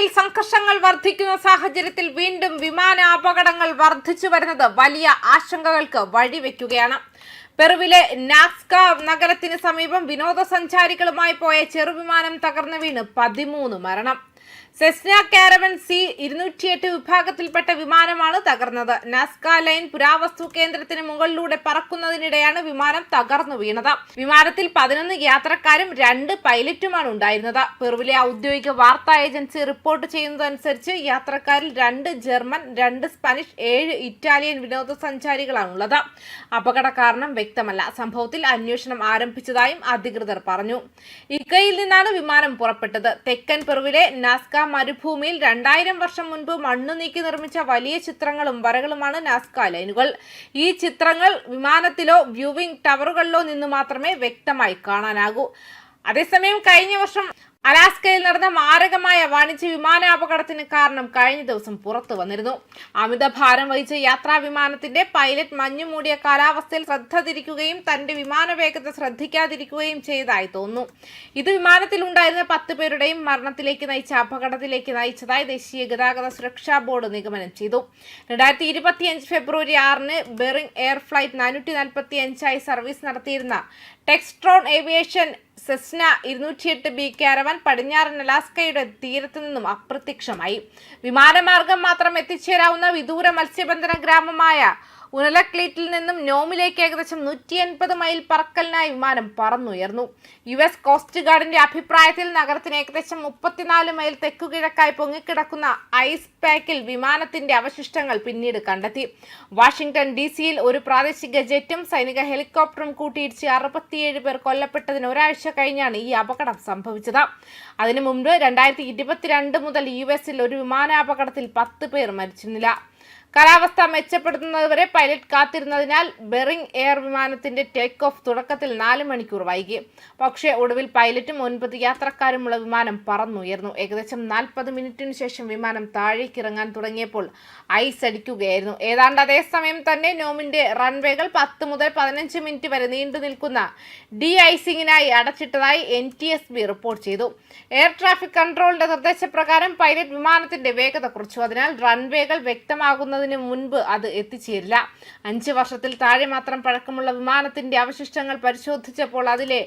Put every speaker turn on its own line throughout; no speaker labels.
അലാസ്കയിൽ സംഘർഷങ്ങൾ വർദ്ധിക്കുന്ന സാഹചര്യത്തിൽ വീണ്ടും വിമാന അപകടങ്ങൾ വർദ്ധിച്ചു വരുന്നത് വലിയ ആശങ്കകൾക്ക് വഴിവെക്കുകയാണ്. പെറുവിലെ നാസ്ക നഗരത്തിന് സമീപം വിനോദസഞ്ചാരികളുമായി പോയ ചെറുവിമാനം തകർന്നു വീണ് 13 മരണം. സെസ്ന കാരവൻ C-208 വിഭാഗത്തിൽപ്പെട്ട വിമാനമാണ് തകർന്നത്. നാസ്ക ലൈൻ പുരാവസ്തു കേന്ദ്രത്തിന് മുകളിലൂടെ പറക്കുന്നതിനിടെയാണ് വിമാനം തകർന്നു വീണത്. വിമാനത്തിൽ 11 യാത്രക്കാരും 2 പൈലറ്റുമാണ് ഉണ്ടായിരുന്നത്. പെറുവിലെ ഔദ്യോഗിക വാർത്താ ഏജൻസി റിപ്പോർട്ട് ചെയ്യുന്നതനുസരിച്ച് യാത്രക്കാരിൽ 2 ജർമ്മൻ, 2 സ്പാനിഷ്, 7 ഇറ്റാലിയൻ വിനോദസഞ്ചാരികളാണുള്ളത്. അപകട കാരണം വ്യക്തമല്ല. സംഭവത്തിൽ അന്വേഷണം ആരംഭിച്ചതായും അധികൃതർ പറഞ്ഞു. ഇക്കയിൽ നിന്നാണ് വിമാനം പുറപ്പെട്ടത്. തെക്കൻ പെറുവിലെ നാസ്ക മരുഭൂമിയിൽ 2000 വർഷം മുൻപ് മണ്ണു നീക്കി നിർമ്മിച്ച വലിയ ചിത്രങ്ങളും വരകളുമാണ് നാസ്ക ലൈനുകൾ. ഈ ചിത്രങ്ങൾ വിമാനത്തിലോ വ്യൂവിംഗ് ടവറുകളിലോ നിന്ന് മാത്രമേ വ്യക്തമായി കാണാനാകൂ. അതേസമയം കഴിഞ്ഞ വർഷം അലാസ്കയിൽ നടന്ന മാരകമായ വാണിജ്യ വിമാനാപകടത്തിന് കാരണം കഴിഞ്ഞ ദിവസം പുറത്തു വന്നിരുന്നു. അമിത ഭാരം വഹിച്ച യാത്രാ വിമാനത്തിന്റെ പൈലറ്റ് മഞ്ഞുമൂടിയ കാലാവസ്ഥയിൽ ശ്രദ്ധ തിരിക്കുകയും തന്റെ വിമാന വേഗത ശ്രദ്ധിക്കാതിരിക്കുകയും ചെയ്തതായി തോന്നുന്നു. ഇത് വിമാനത്തിൽ ഉണ്ടായിരുന്ന 10 പേരുടെയും മരണത്തിലേക്ക് നയിച്ച അപകടത്തിലേക്ക് നയിച്ചതായി ദേശീയ ഗതാഗത സുരക്ഷാ ബോർഡ് നിഗമനം ചെയ്തു. 2025 ഫെബ്രുവരി 6-ന് ബെറിംഗ് എയർ ഫ്ലൈറ്റ് 445 സർവീസ് നടത്തിയിരുന്ന Textron aviation Cessna 208B caravan പടിഞ്ഞാറൻ അലാസ്കയുടെ തീരത്തു നിന്നും അപ്രത്യക്ഷമായി. വിമാനമാർഗം മാത്രം എത്തിച്ചേരാവുന്ന വിദൂര മത്സ്യബന്ധന ഗ്രാമമായ ഉനലക്ലീറ്റിൽ നിന്നും നോമിലേക്ക് ഏകദേശം 180 മൈൽ പറക്കലിനായി വിമാനം പറന്നുയർന്നു. US കോസ്റ്റ് ഗാർഡിന്റെ അഭിപ്രായത്തിൽ നഗരത്തിന് ഏകദേശം 34 മൈൽ തെക്കുകിഴക്കായി പൊങ്ങിക്കിടക്കുന്ന ഐസ് പാക്കിൽ വിമാനത്തിന്റെ അവശിഷ്ടങ്ങൾ പിന്നീട് കണ്ടെത്തി. വാഷിംഗ്ടൺ DC-യിൽ ഒരു പ്രാദേശിക ജെറ്റും സൈനിക ഹെലികോപ്റ്ററും കൂട്ടിയിടിച്ച് 67 പേർ കൊല്ലപ്പെട്ടതിന് ഒരാഴ്ച കഴിഞ്ഞാണ് ഈ അപകടം സംഭവിച്ചത്. അതിനു മുമ്പ് 2022 മുതൽ US-ൽ ഒരു വിമാനാപകടത്തിൽ 10 പേർ മരിച്ചിരുന്നില്ല. കാലാവസ്ഥ മെച്ചപ്പെടുത്തുന്നതുവരെ പൈലറ്റ് കാത്തിരുന്നതിനാൽ ബെറിംഗ് എയർ വിമാനത്തിന്റെ ടേക്ക് ഓഫ് തുടക്കത്തിൽ 4 മണിക്കൂർ വൈകി. പക്ഷേ ഒടുവിൽ പൈലറ്റും 9 യാത്രക്കാരുമുള്ള വിമാനം പറന്നുയർന്നു. ഏകദേശം 40 മിനിറ്റിനു ശേഷം വിമാനം താഴേക്കിറങ്ങാൻ തുടങ്ങിയപ്പോൾ ഐസ് അടിക്കുകയായിരുന്നു. ഏതാണ്ട് അതേസമയം തന്നെ നോമിന്റെ റൺവേകൾ 10 മുതൽ 15 മിനിറ്റ് വരെ നീണ്ടു നിൽക്കുന്ന ഡി ഐസിംഗിനായി അടച്ചിട്ടതായി NTSB റിപ്പോർട്ട് ചെയ്തു. എയർ ട്രാഫിക് കൺട്രോളിന്റെ നിർദ്ദേശപ്രകാരം പൈലറ്റ് വിമാനത്തിന്റെ വേഗത കുറച്ചു. അതിനാൽ റൺവേകൾ വ്യക്തമാകുന്ന മുൻപ് അത് എത്തിച്ചേരില്ല. 5 വർഷത്തിൽ താഴെ മാത്രം പഴക്കമുള്ള വിമാനത്തിന്റെ അവശിഷ്ടങ്ങൾ പരിശോധിച്ചപ്പോൾ അതിലെ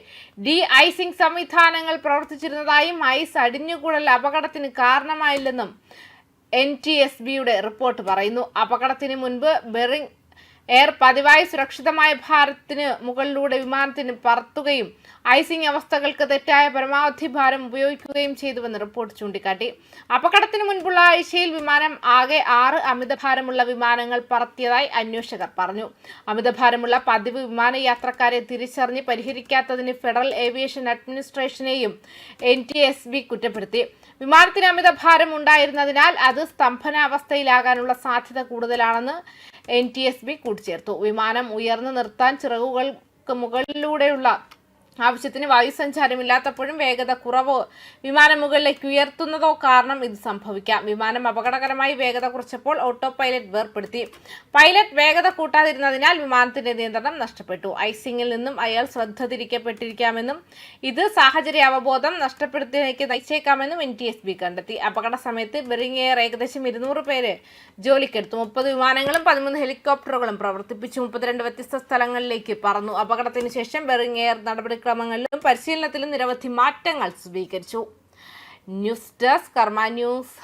ഡി ഐസിംഗ് സംവിധാനങ്ങൾ പ്രവർത്തിച്ചിരുന്നതായും ഐസ് അടിഞ്ഞുകൂടൽ അപകടത്തിന് കാരണമായില്ലെന്നും NTSBയുടെ റിപ്പോർട്ട് പറയുന്നു. അപകടത്തിന് മുൻപ് ബെറിംഗ് എയർ പതിവായി സുരക്ഷിതമായ ഭാരത്തിന് മുകളിലൂടെ വിമാനത്തിന് പറത്തുകയും ഐസിംഗ് അവസ്ഥകൾക്ക് തെറ്റായ പരമാവധി ഭാരം ഉപയോഗിക്കുകയും ചെയ്തുവെന്ന് റിപ്പോർട്ട് ചൂണ്ടിക്കാട്ടി. അപകടത്തിന് മുൻപുള്ള ആഴ്ചയിൽ വിമാനം ആകെ 6 അമിതഭാരമുള്ള വിമാനങ്ങൾ പറത്തിയതായി അന്വേഷകർ പറഞ്ഞു. അമിതഭാരമുള്ള പതിവ് വിമാനയാത്രക്കാരെ തിരിച്ചറിഞ്ഞ് പരിഹരിക്കാത്തതിന് ഫെഡറൽ ഏവിയേഷൻ അഡ്മിനിസ്ട്രേഷനെയും NTSB കുറ്റപ്പെടുത്തി. വിമാനത്തിന് അമിതഭാരം ഉണ്ടായിരുന്നതിനാൽ അത് സ്തംഭനാവസ്ഥയിലാകാനുള്ള സാധ്യത കൂടുതലാണെന്ന് NTSB കൂട്ടിച്ചേർത്തു. വിമാനം ഉയർന്നു നിർത്താൻ ചിറകുകൾക്ക് മുകളിലൂടെയുള്ള ആവശ്യത്തിന് വായുസഞ്ചാരമില്ലാത്തപ്പോഴും വേഗത കുറവോ വിമാനം മുകളിലേക്ക് ഉയർത്തുന്നതോ കാരണം ഇത് സംഭവിക്കാം. വിമാനം അപകടകരമായി വേഗത കുറച്ചപ്പോൾ ഓട്ടോ പൈലറ്റ് വേർപ്പെടുത്തി. പൈലറ്റ് വേഗത കൂട്ടാതിരുന്നതിനാൽ വിമാനത്തിന്റെ നിയന്ത്രണം നഷ്ടപ്പെട്ടു. ഐസിംഗിൽ നിന്നും അയാൾ ശ്രദ്ധ തിരിക്കപ്പെട്ടിരിക്കാമെന്നും ഇത് സാഹചര്യ അവബോധം നഷ്ടപ്പെടുത്തിലേക്ക് നയിച്ചേക്കാമെന്നും NTSB കണ്ടെത്തി. അപകട സമയത്ത് ബെറിംഗ് എയർ ഏകദേശം 200 പേരെ ജോലിക്കെടുത്തു. 30 വിമാനങ്ങളും 13 ഹെലികോപ്റ്ററുകളും പ്രവർത്തിപ്പിച്ചു. 32 വ്യത്യസ്ത സ്ഥലങ്ങളിലേക്ക് പറന്നു. അപകടത്തിന് ശേഷം ബെറിംഗ് എയർ നടപടിക്രമങ്ങളിലും പരിശീലനത്തിലും നിരവധി മാറ്റങ്ങൾ സ്വീകരിച്ചു. ന്യൂസ് ഡെസ്ക് കർമ്മ ന്യൂസ്.